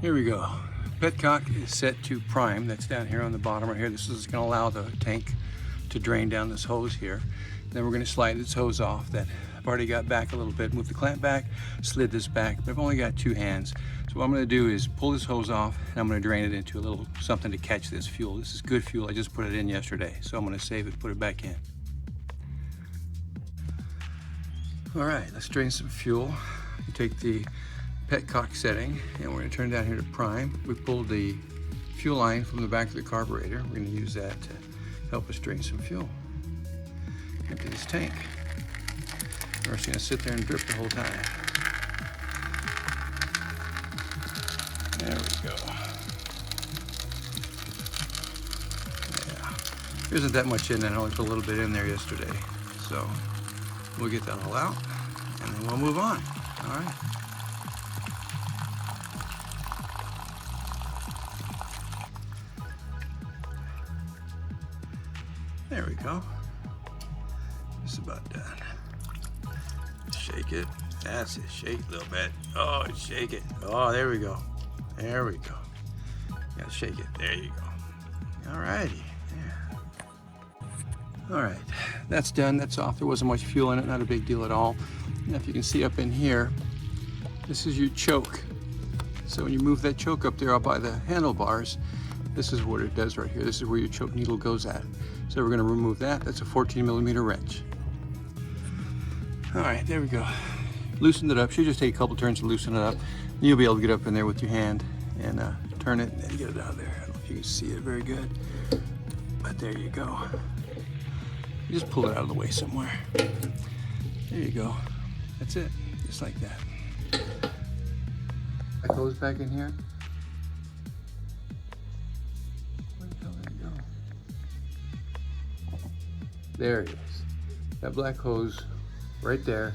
Here we go. Petcock is set to prime. That's down here on the bottom right here. This is going to allow the tank to drain down this hose here. Then we're going to slide this hose off that I've already got back a little bit. Move the clamp back, slid this back, but I've only got 2 hands. So what I'm going to do is pull this hose off and I'm going to drain it into a little something to catch this fuel. This is good fuel. I just put it in yesterday. So I'm going to save it, put it back in. All right, let's drain some fuel. Take the petcock setting and we're going to turn down here to prime. We pulled the fuel line from the back of the carburetor. We're going to use that to help us drain some fuel into this tank. We're just going to sit there and drip the whole time. There we go. Yeah, there isn't that much in there. I only put a little bit in there yesterday. So we'll get that all out and then we'll move on. All right. There we go. Just about done. Shake it. That's it. Shake a little bit. Oh, shake it. Oh, there we go. There we go. You gotta shake it. There you go. All righty. Yeah. All right. That's done. That's off. There wasn't much fuel in it. Not a big deal at all. Now, if you can see up in here, this is your choke. So when you move that choke up there up by the handlebars, this is what it does right here. This is where your choke needle goes at. So we're going to remove that. That's a 14mm wrench. All right, there we go. Loosened it up. Should just take a couple turns to loosen it up. You'll be able to get up in there with your hand and turn it and get it out of there. I don't know if you can see it very good, but there you go. You just pull it out of the way somewhere. There you go. That's it, just like that. That goes back in here. Where the hell did it go? There it is. That black hose right there.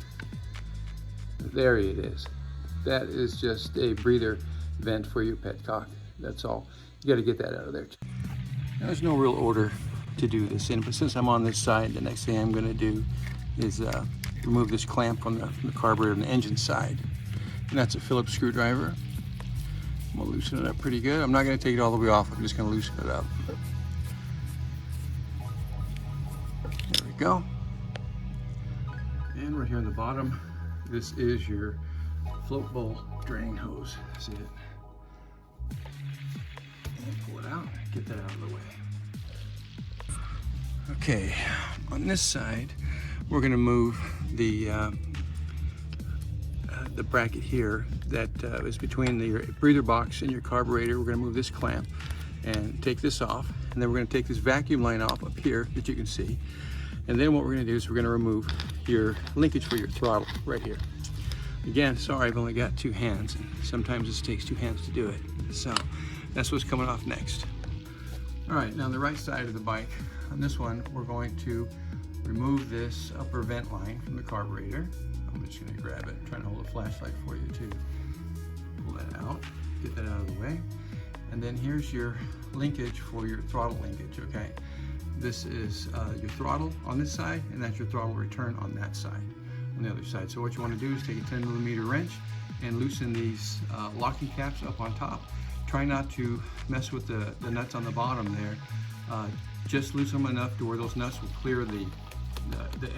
There it is. That is just a breather vent for your petcock. That's all. You got to get that out of there. Now, there's no real order to do this in, but since I'm on this side, the next thing I'm going to do is remove this clamp from the carburetor and the engine side. And that's a Phillips screwdriver. I'm going to loosen it up pretty good. I'm not going to take it all the way off. I'm just going to loosen it up. There we go. And right here on the bottom, this is your float bowl drain hose. See it? And pull it out, get that out of the way. Okay, on this side, we're going to move the bracket here that is between your breather box and your carburetor. We're going to move this clamp and take this off, and then we're going to take this vacuum line off up here that you can see. And then what we're going to do is we're going to remove your linkage for your throttle right here. Again, sorry, I've only got 2 hands, and sometimes this takes 2 hands to do it. So that's what's coming off next. All right, now on the right side of the bike, on this one, we're going to remove this upper vent line from the carburetor. I'm just going to grab it, I'm trying to hold a flashlight for you too. Pull that out, get that out of the way. And then here's your linkage for your throttle linkage, okay? This is your throttle on this side, and that's your throttle return on that side, on the other side. So what you want to do is take a 10mm wrench and loosen these locking caps up on top. Try not to mess with the nuts on the bottom there. Just loosen them enough to where those nuts will clear the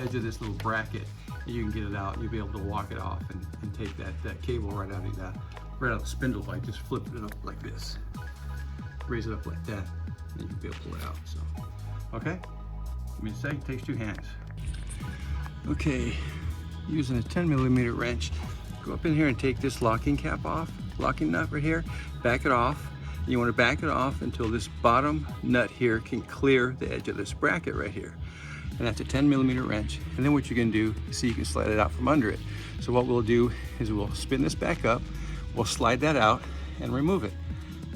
edge of this little bracket, and you can get it out, and you'll be able to walk it off and take that cable right out of the spindle, like just flip it up like this. Raise it up like that, and you can be able to pull it out. So, okay? Give me a second, it takes 2 hands. Okay, using a 10mm wrench, go up in here and take this locking cap off, locking nut right here, back it off. You want to back it off until this bottom nut here can clear the edge of this bracket right here. And that's a 10mm wrench. And then what you're going to do is see you can slide it out from under it. So what we'll do is we'll spin this back up, we'll slide that out and remove it.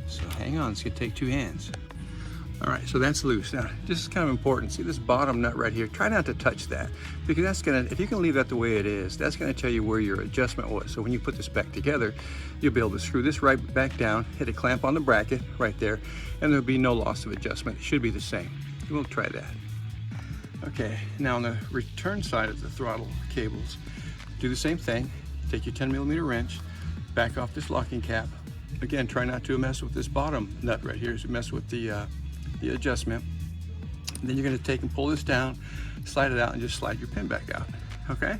So hang on, it's going to take 2 hands. All right, so that's loose. Now, this is kind of important. See this bottom nut right here? Try not to touch that, because that's gonna, if you can leave that the way it is, that's gonna tell you where your adjustment was. So when you put this back together, you'll be able to screw this right back down, hit a clamp on the bracket right there, and there'll be no loss of adjustment. It should be the same. We'll try that. Okay, now on the return side of the throttle cables, do the same thing. Take your 10mm wrench, back off this locking cap, again, try not to mess with this bottom nut right here. So mess with the adjustment. And then you're going to take and pull this down, slide it out, and just slide your pin back out. Okay?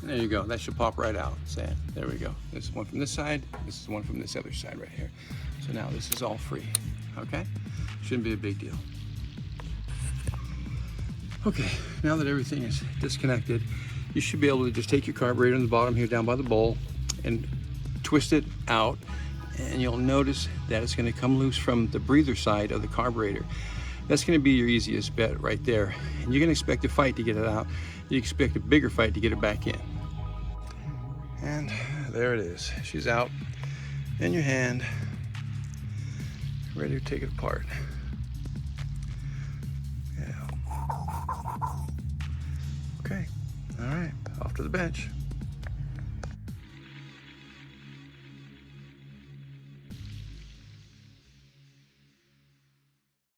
There you go. That should pop right out. There we go. This is one from this side. This is one from this other side right here. So now this is all free. Okay? Shouldn't be a big deal. Okay, now that everything is disconnected, you should be able to just take your carburetor on the bottom here down by the bowl and twist it out, and you'll notice that it's going to come loose from the breather side of the carburetor. That's going to be your easiest bet right there. And you're going to expect a fight to get it out. You expect a bigger fight to get it back in. And there it is. She's out in your hand, ready to take it apart. Yeah. Okay. All right. Off to the bench.